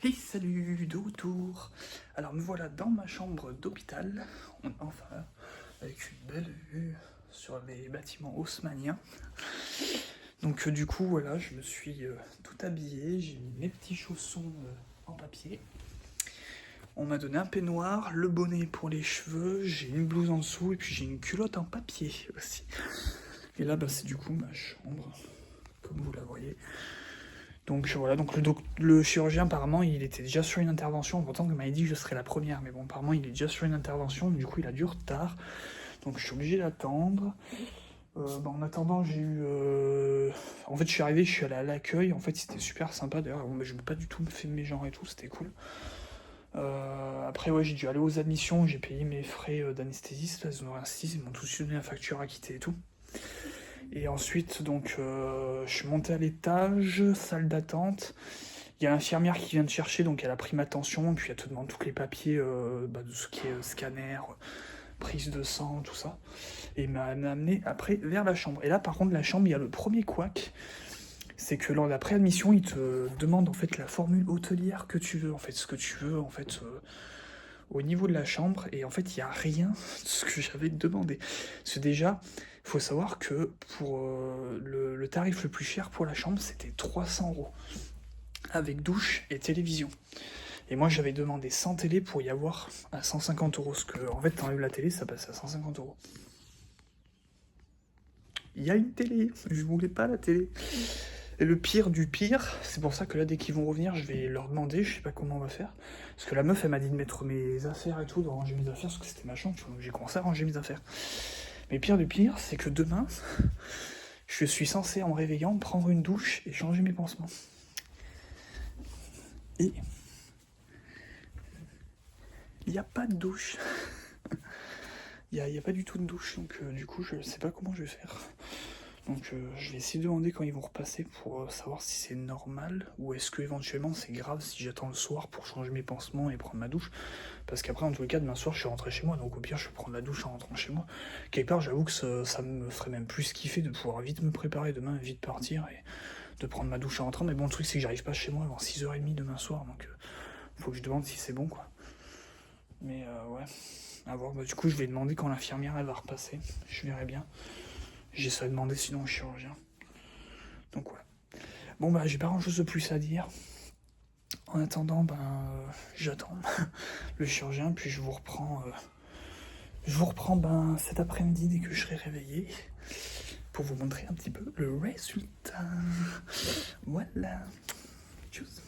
Hey, salut, de retour. Alors me voilà dans ma chambre d'hôpital, enfin, avec une belle vue sur les bâtiments haussmanniens. Donc du coup, voilà, je me suis tout habillé, j'ai mis mes petits chaussons en papier. On m'a donné un peignoir, le bonnet pour les cheveux, j'ai une blouse en dessous et puis j'ai une culotte en papier aussi. Et là, bah, c'est du coup ma chambre, comme vous la voyez. Donc voilà, donc le chirurgien apparemment il était déjà sur une intervention, pourtant il m'avait dit que je serais la première, mais bon apparemment il est déjà sur une intervention, du coup il a du retard, donc je suis obligé d'attendre. En attendant j'ai eu... En fait je suis arrivé, je suis allé à l'accueil, en fait c'était super sympa d'ailleurs, je n'ai pas du tout fait mes genres et tout, c'était cool. Après ouais j'ai dû aller aux admissions, j'ai payé mes frais d'anesthésiste, là, ils m'ont tous donné la facture acquittée et tout. Et ensuite, donc, je suis monté à l'étage, salle d'attente. Il y a l'infirmière qui vient te chercher, donc elle a pris ma tension, puis elle te demande tous les papiers de ce qui est scanner, prise de sang, tout ça. Et elle m'a amené après vers la chambre. Et là, par contre, la chambre, il y a le premier couac. C'est que lors de la préadmission, il te demande en fait la formule hôtelière que tu veux, en fait, ce que tu veux, en fait, au niveau de la chambre. Et en fait, il n'y a rien de ce que j'avais demandé. Parce que déjà, il faut savoir que pour le tarif le plus cher pour la chambre, c'était 300 €, avec douche et télévision. Et moi, j'avais demandé sans télé pour y avoir à 150 €. Parce que, en fait, t'enlèves la télé, ça passe à 150 €. Il y a une télé, je voulais pas la télé. Et le pire du pire, c'est pour ça que là, dès qu'ils vont revenir, je vais leur demander, je sais pas comment on va faire. Parce que la meuf, elle m'a dit de mettre mes affaires et tout, de ranger mes affaires, parce que c'était ma chambre, donc j'ai commencé à ranger mes affaires. Mais pire du pire, c'est que demain, je suis censé, en me réveillant, prendre une douche et changer mes pansements. Et il n'y a pas de douche. Il n'y a pas du tout de douche, donc du coup, je sais pas comment je vais faire. Donc je vais essayer de demander quand ils vont repasser pour savoir si c'est normal ou est-ce que éventuellement c'est grave si j'attends le soir pour changer mes pansements et prendre ma douche. Parce qu'après, en tous les cas, demain soir, je suis rentré chez moi, donc au pire, je vais prendre la douche en rentrant chez moi. Quelque part, j'avoue que ça me ferait même plus kiffer de pouvoir vite me préparer demain, vite partir et de prendre ma douche en rentrant. Mais bon, le truc, c'est que j'arrive pas chez moi avant 6h30 demain soir, donc faut que je demande si c'est bon, quoi. Mais ouais, à voir. Bah, du coup, je vais demander quand l'infirmière elle va repasser. Je verrai bien. J'essaierai de demander sinon au chirurgien. Donc voilà. Bon bah j'ai pas grand chose de plus à dire. En attendant, j'attends le chirurgien, puis je vous reprends cet après-midi dès que je serai réveillé pour vous montrer un petit peu le résultat. Voilà. Tchuss.